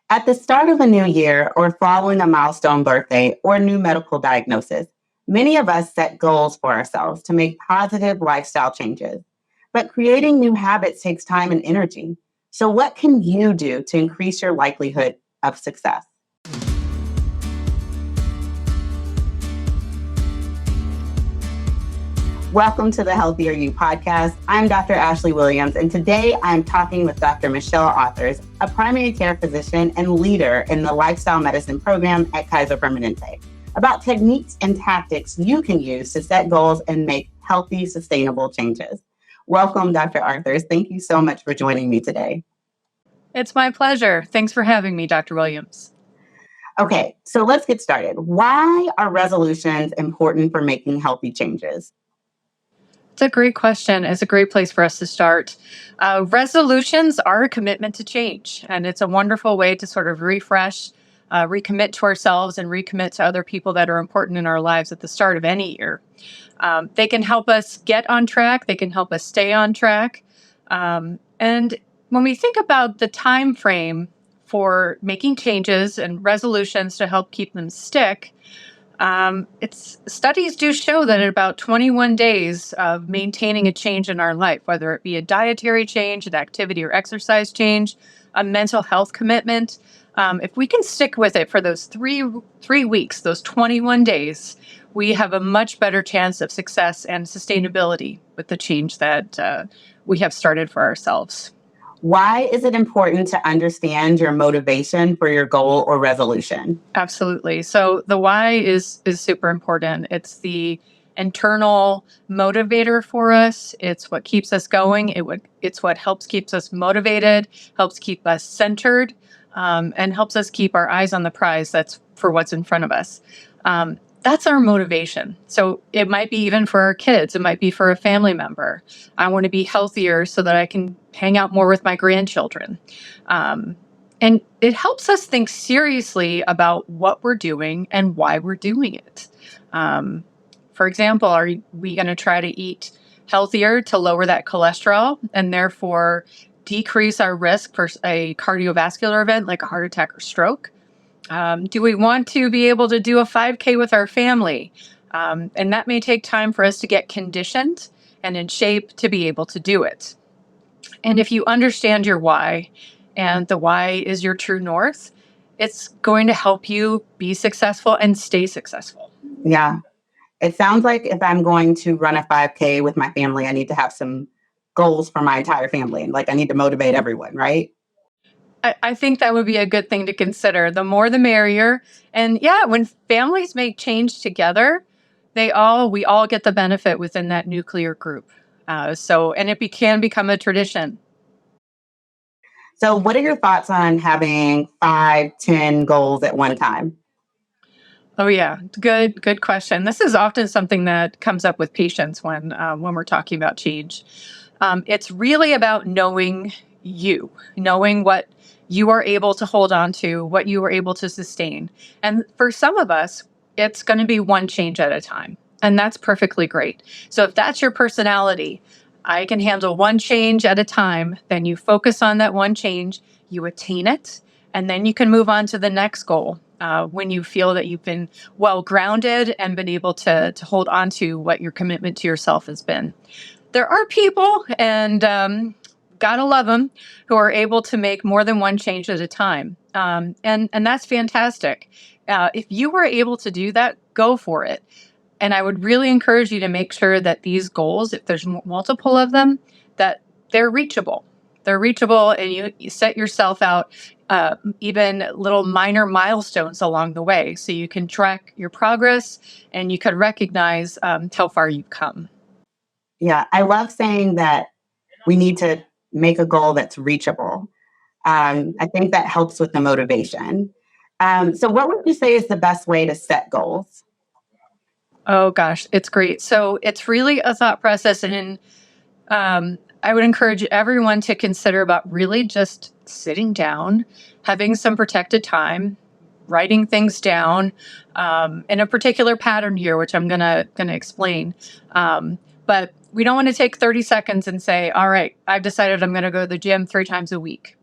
At the start of a new year or following a milestone birthday or new medical diagnosis, many of us set goals for ourselves to make positive lifestyle changes. But creating new habits takes time and energy. So, what can you do to increase your likelihood of success? Welcome to the Healthier You podcast. I'm Dr. Ashlee Williams, and today I'm talking with Dr. Michele Arthurs, a primary care physician and leader in the lifestyle medicine program at Kaiser Permanente, about techniques and tactics you can use to set goals and make healthy, sustainable changes. Welcome, Dr. Arthurs. Thank you so much for joining me today. It's my pleasure. Thanks for having me, Dr. Williams. Okay, so let's get started. Why are resolutions important for making healthy changes? It's a great question. It's a great place for us to start. Resolutions are a commitment to change, and it's a wonderful way to sort of refresh, recommit to ourselves, and recommit to other people that are important in our lives at the start of any year. They can help us get on track. They can help us stay on track. And when we think about the time frame for making changes and resolutions to help keep them stick, studies do show that in about 21 days of maintaining a change in our life, whether it be a dietary change, an activity or exercise change, a mental health commitment, if we can stick with it for those three weeks, those 21 days, we have a much better chance of success and sustainability with the change that we have started for ourselves. Why is it important to understand your motivation for your goal or resolution? Absolutely. So the why is super important. It's the internal motivator for us. It's what keeps us going. It's what helps keeps us motivated, helps keep us centered, and helps us keep our eyes on the prize. That's for what's in front of us. That's our motivation. So it might be even for our kids. It might be for a family member. I want to be healthier so that I can hang out more with my grandchildren. And it helps us think seriously about what we're doing and why we're doing it. For example, are we going to try to eat healthier to lower that cholesterol and therefore decrease our risk for a cardiovascular event like a heart attack or stroke? Do we want to be able to do a 5K with our family? And that may take time for us to get conditioned and in shape to be able to do it. And if you understand your why, and the why is your true north, it's going to help you be successful and stay successful. Yeah. It sounds like if I'm going to run a 5K with my family, I need to have some goals for my entire family. Like I need to motivate everyone, right? I think that would be a good thing to consider. The more the merrier. And yeah, when families make change together, we all get the benefit within that nuclear group. And it can become a tradition. So what are your thoughts on having 5, 10 goals at one time? Oh yeah, good question. This is often something that comes up with patients when we're talking about change. It's really about knowing what you are able to hold on to, what you are able to sustain. And for some of us, it's going to be one change at a time. And that's perfectly great. So if that's your personality, I can handle one change at a time. Then you focus on that one change, you attain it, and then you can move on to the next goal when you feel that you've been well grounded and been able to hold on to what your commitment to yourself has been. There are people, and gotta love them, who are able to make more than one change at a time. And that's fantastic. If you were able to do that, go for it. And I would really encourage you to make sure that these goals, if there's multiple of them, that they're reachable. They're reachable, and you set yourself out even little minor milestones along the way so you can track your progress and you can recognize how far you've come. Yeah, I love saying that we need to make a goal that's reachable. I think that helps with the motivation. So what would you say is the best way to set goals? Oh gosh, it's great. So it's really a thought process, and I would encourage everyone to consider about really just sitting down, having some protected time, writing things down in a particular pattern here, which I'm gonna explain. But we don't want to take 30 seconds and say, all right, I've decided I'm going to go to the gym 3 times a week.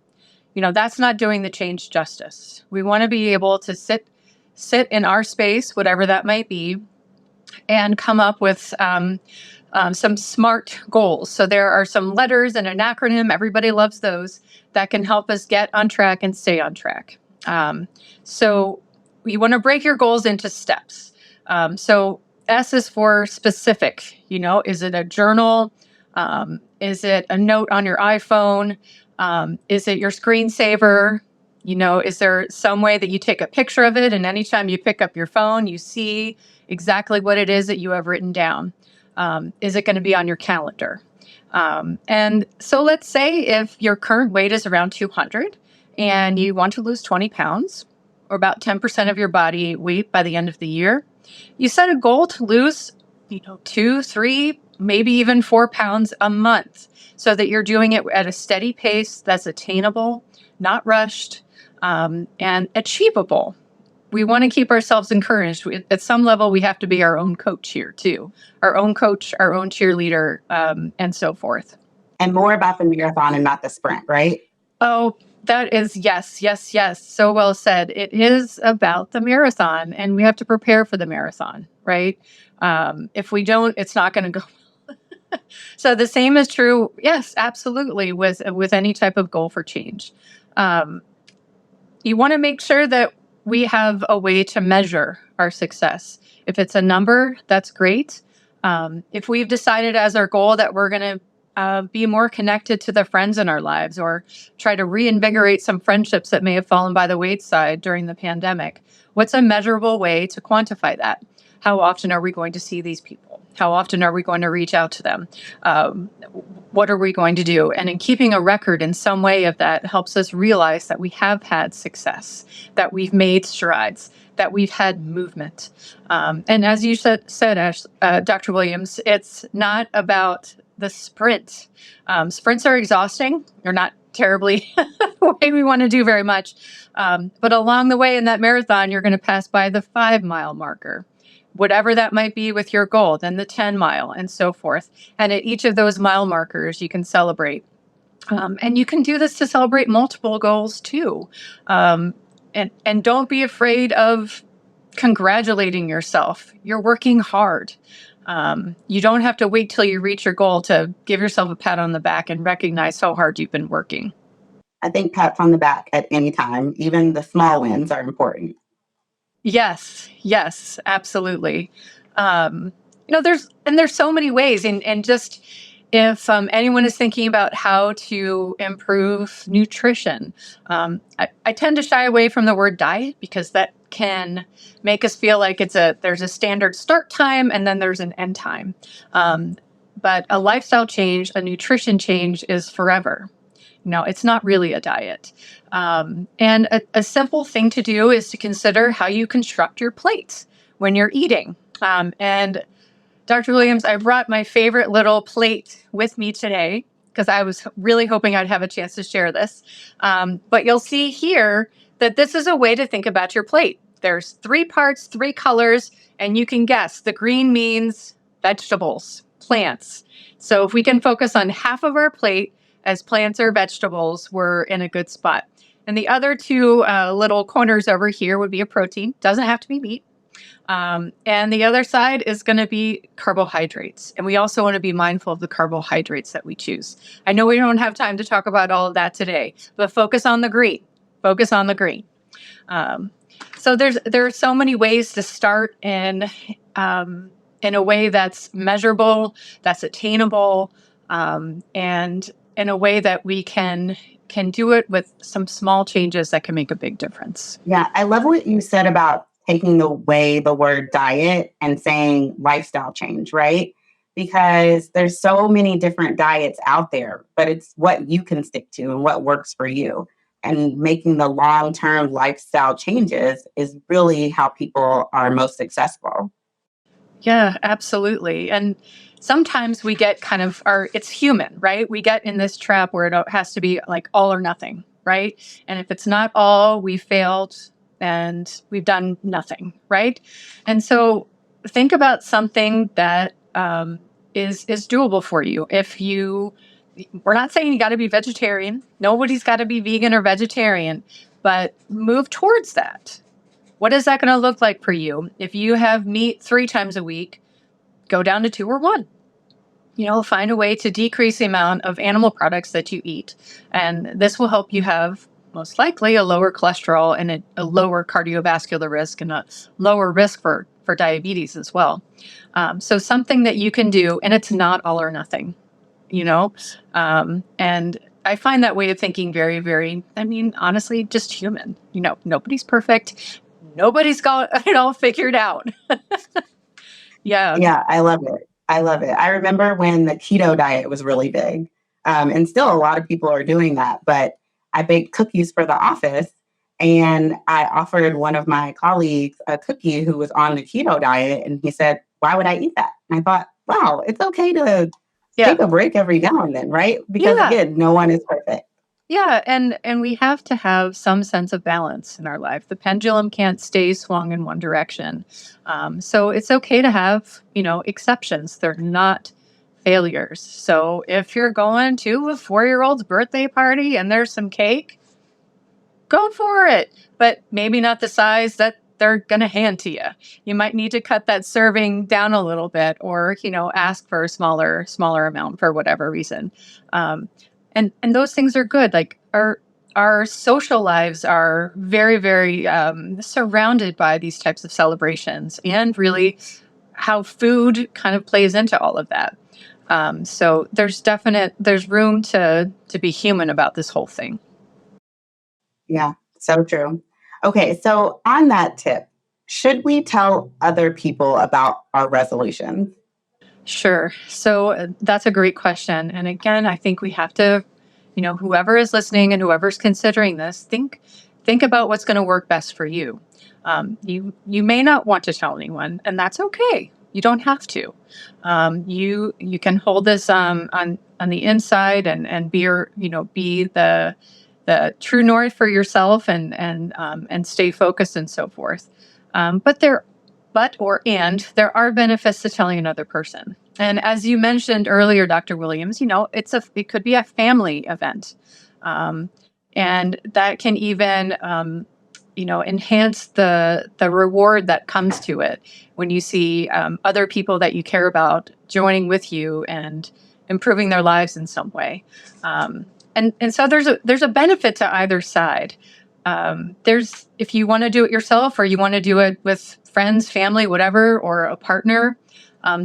That's not doing the change justice. We want to be able to sit in our space, whatever that might be, and come up with some SMART goals. So there are some letters and an acronym, everybody loves those, that can help us get on track and stay on track. So you want to break your goals into steps. So S is for specific. Is it a journal? Is it a note on your iPhone? Is it your screensaver? Is there some way that you take a picture of it and anytime you pick up your phone, you see exactly what it is that you have written down? Is it going to be on your calendar? And so let's say if your current weight is around 200 and you want to lose 20 pounds, or about 10% of your body weight by the end of the year, you set a goal to lose, 2, 3, maybe even 4 pounds a month, so that you're doing it at a steady pace that's attainable, not rushed, and achievable. We want to keep ourselves encouraged. At some level, we have to be our own coach here too, our own coach, our own cheerleader, and so forth. And more about the marathon and not the sprint, right? Oh, that is yes. So well said. It is about the marathon, and we have to prepare for the marathon, right? If we don't, it's not going to go. So the same is true, yes, absolutely, with any type of goal for change. You want to make sure that we have a way to measure our success. If it's a number, that's great. If we've decided as our goal that we're going to be more connected to the friends in our lives, or try to reinvigorate some friendships that may have fallen by the wayside during the pandemic, what's a measurable way to quantify that? How often are we going to see these people? How often are we going to reach out to them? What are we going to do? And in keeping a record in some way of that helps us realize that we have had success, that we've made strides, that we've had movement. And as you said, Dr. Williams, it's not about the sprint. Sprints are exhausting. They're not terribly the way we want to do very much. But along the way in that marathon, you're going to pass by the 5-mile marker, whatever that might be with your goal, then the 10-mile and so forth. And at each of those mile markers, you can celebrate. And you can do this to celebrate multiple goals too. And don't be afraid of congratulating yourself. You're working hard. You don't have to wait till you reach your goal to give yourself a pat on the back and recognize how hard you've been working. I think pats on the back at any time, even the small wins, are important. Yes, absolutely. There's so many ways, and just if anyone is thinking about how to improve nutrition, I tend to shy away from the word diet because that can make us feel like there's a standard start time and then there's an end time. But a lifestyle change, a nutrition change, is forever. It's not really a diet. And a simple thing to do is to consider how you construct your plate when you're eating. And Dr. Williams, I brought my favorite little plate with me today because I was really hoping I'd have a chance to share this. But you'll see here that this is a way to think about your plate. There's 3 parts, 3 colors, and you can guess. The green means vegetables, plants. So if we can focus on half of our plate as plants or vegetables, we're in a good spot. And the other 2 little corners over here would be a protein. Doesn't have to be meat. And the other side is going to be carbohydrates. And we also want to be mindful of the carbohydrates that we choose. I know we don't have time to talk about all of that today, but focus on the green. Focus on the green. So there are so many ways to start in a way that's measurable, that's attainable, and in a way that we can do it with some small changes that can make a big difference. Yeah, I love what you said about taking away the word diet and saying lifestyle change, right? Because there's so many different diets out there, but it's what you can stick to and what works for you. And making the long-term lifestyle changes is really how people are most successful. Yeah, absolutely. And sometimes we get it's human, right? We get in this trap where it has to be like all or nothing, right? And if it's not all, we failed and we've done nothing, right? And so think about something that is doable for you. If you we're not saying you got to be vegetarian. Nobody's got to be vegan or vegetarian, but move towards that. What is that going to look like for you? If you have meat 3 times a week, go down to 2 or 1. Find a way to decrease the amount of animal products that you eat. And this will help you have most likely a lower cholesterol and a lower cardiovascular risk and a lower risk for diabetes as well. So something that you can do, and it's not all or nothing, and I find that way of thinking very, very, honestly, just human. Nobody's perfect. Nobody's got it all figured out. Yeah. Yeah, I love it. I love it. I remember when the keto diet was really big, and still a lot of people are doing that. But I baked cookies for the office, and I offered one of my colleagues a cookie who was on the keto diet, and he said, "Why would I eat that?" And I thought, wow, it's okay to take a break every now and then, right? Because again, no one is perfect. Yeah, and we have to have some sense of balance in our life. The pendulum can't stay swung in one direction. So it's okay to have, exceptions. They're not failures. So if you're going to a 4-year-old's birthday party and there's some cake, go for it. But maybe not the size that they're going to hand to you. You might need to cut that serving down a little bit, or, ask for a smaller amount for whatever reason. And those things are good. Like our social lives are very, very surrounded by these types of celebrations, and really how food kind of plays into all of that. So there's room to be human about this whole thing. Yeah, so true. Okay, so on that tip, should we tell other people about our resolutions? Sure. So that's a great question. And again, I think we have to, whoever is listening and whoever's considering this, think about what's going to work best for you. You may not want to tell anyone, and that's okay. You don't have to. You can hold this on the inside and be the true north for yourself and stay focused and so forth. But there are benefits to telling another person. And as you mentioned earlier, Dr. Williams, it could be a family event. And that can even, enhance the reward that comes to it when you see other people that you care about joining with you and improving their lives in some way. And so there's a benefit to either side. If you want to do it yourself or you want to do it with friends, family, whatever, or a partner,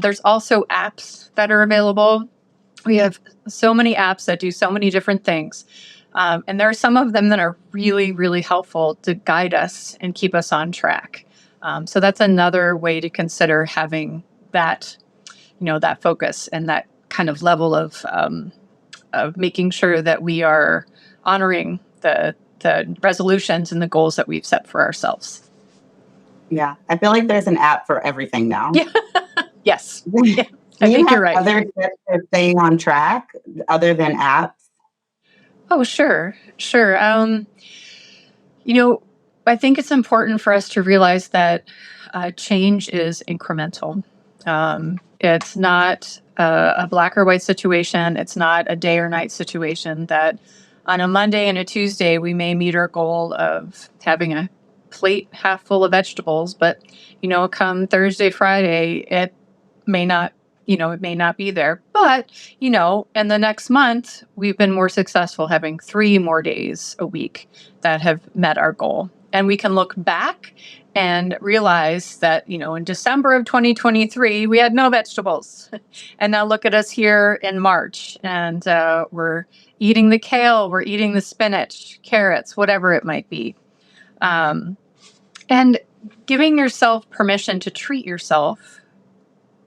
there's also apps that are available. We have so many apps that do so many different things. And there are some of them that are really, really helpful to guide us and keep us on track. So that's another way to consider having that, that focus and that kind of level of making sure that we are honoring the resolutions and the goals that we've set for ourselves. Yeah, I feel like there's an app for everything now. Yeah. Yes. Yeah. I think you're right. Other tips for staying on track other than apps? Oh, sure. I think it's important for us to realize that change is incremental. It's not a black or white situation. It's not a day or night situation that on a Monday and a Tuesday, we may meet our goal of having a plate half full of vegetables, but, come Thursday, Friday, it may not be there. But, in the next month, we've been more successful having 3 more days a week that have met our goal. And we can look back and realize that, in December of 2023, we had no vegetables. And now look at us here in March, and we're eating the kale, we're eating the spinach, carrots, whatever it might be. And giving yourself permission to treat yourself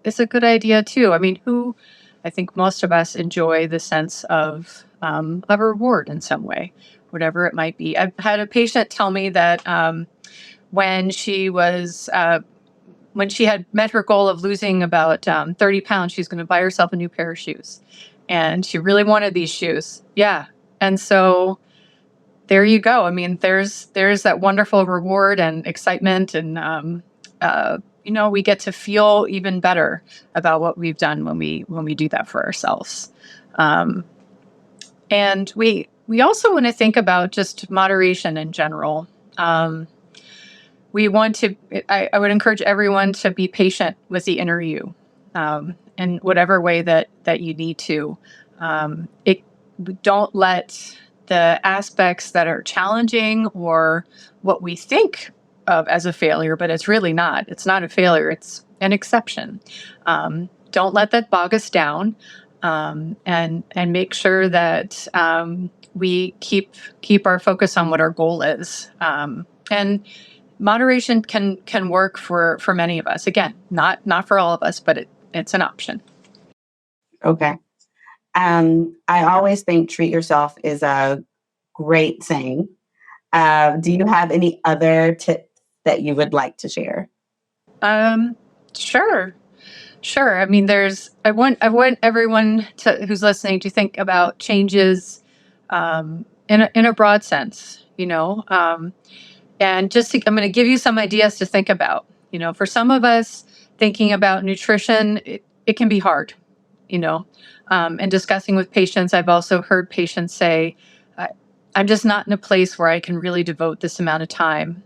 is a good idea too. I think most of us enjoy the sense of a reward in some way, whatever it might be. I've had a patient tell me that when she had met her goal of losing about 30 pounds, she's going to buy herself a new pair of shoes. And she really wanted these shoes. Yeah. And so there you go. There's that wonderful reward and excitement, and we get to feel even better about what we've done when we do that for ourselves. And we also want to think about just moderation in general. We want to, I would encourage everyone to be patient with the inner you, in whatever way that you need to. Don't let the aspects that are challenging or what we think of as a failure, but it's really not. It's not a failure. It's an exception. Don't let that bog us down, and make sure that we keep our focus on what our goal is. And moderation can work for many of us. Again, not for all of us, but it's an option. Okay. I always think treat yourself is a great saying. Do you have any other tips that you would like to share? Sure. I mean, I want everyone who's listening to think about changes in a broad sense, and I'm going to give you some ideas to think about. For some of us, thinking about nutrition, it can be hard, and discussing with patients, I've also heard patients say, I'm just not in a place where I can really devote this amount of time,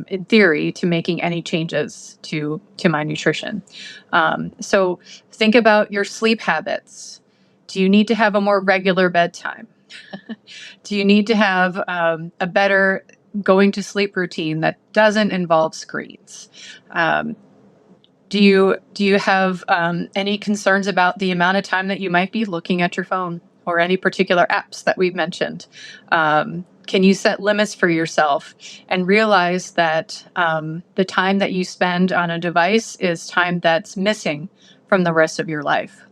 in theory, to making any changes to my nutrition. So think about your sleep habits. Do you need to have a more regular bedtime? Do you need to have a better going to sleep routine that doesn't involve screens? Do you have any concerns about the amount of time that you might be looking at your phone or any particular apps that we've mentioned? Can you set limits for yourself and realize that the time that you spend on a device is time that's missing from the rest of your life?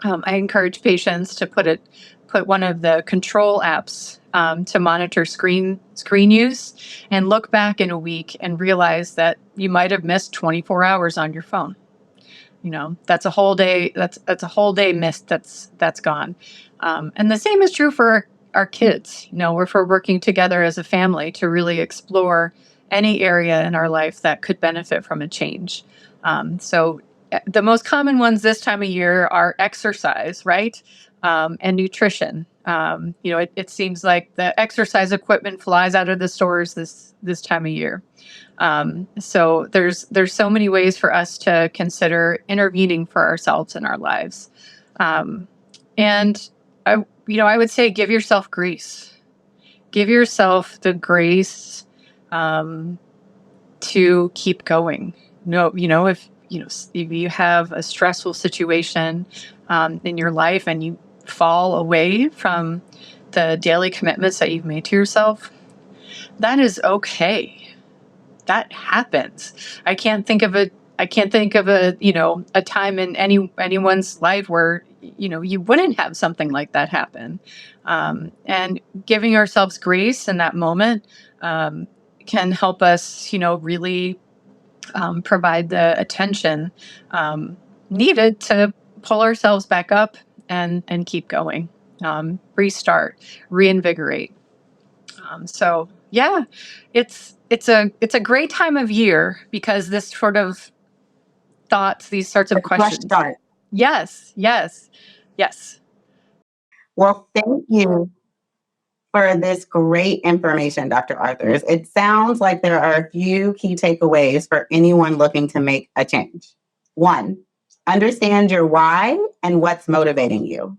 I encourage patients to put one of the control apps to monitor screen use and look back in a week and realize that you might have missed 24 hours on your phone. That's a whole day. That's a whole day missed. That's gone. And the same is true for our kids. If we're working together as a family to really explore any area in our life that could benefit from a change. So the most common ones this time of year are exercise, right? And nutrition. It seems like the exercise equipment flies out of the stores this time of year. So there's so many ways for us to consider intervening for ourselves in our lives. And I would say give yourself grace. Give yourself the grace to keep going. If you have a stressful situation in your life and you fall away from the daily commitments that you've made to yourself, that is okay. That happens. I can't think of a time in anyone's life where you wouldn't have something like that happen. And giving ourselves grace in that moment can help us, really provide the attention needed to pull ourselves back up and keep going, restart, reinvigorate. So yeah, it's a great time of year because this sort of these sorts of questions. Start. Yes. Well, thank you for this great information, Dr. Arthurs. It sounds like there are a few key takeaways for anyone looking to make a change. 1, understand your why and what's motivating you.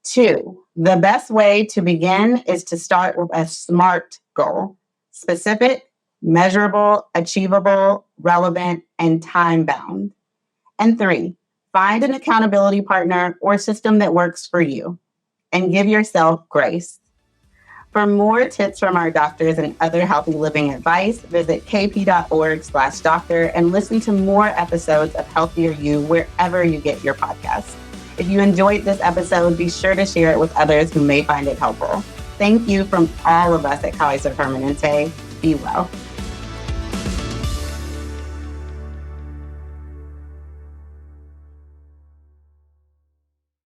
2, the best way to begin is to start with a SMART goal: specific, measurable, achievable, relevant, and time-bound. And 3, find an accountability partner or system that works for you and give yourself grace. For more tips from our doctors and other healthy living advice, visit kp.org/doctor and listen to more episodes of Healthier You wherever you get your podcasts. If you enjoyed this episode, be sure to share it with others who may find it helpful. Thank you from all of us at Kaiser Permanente. Be well.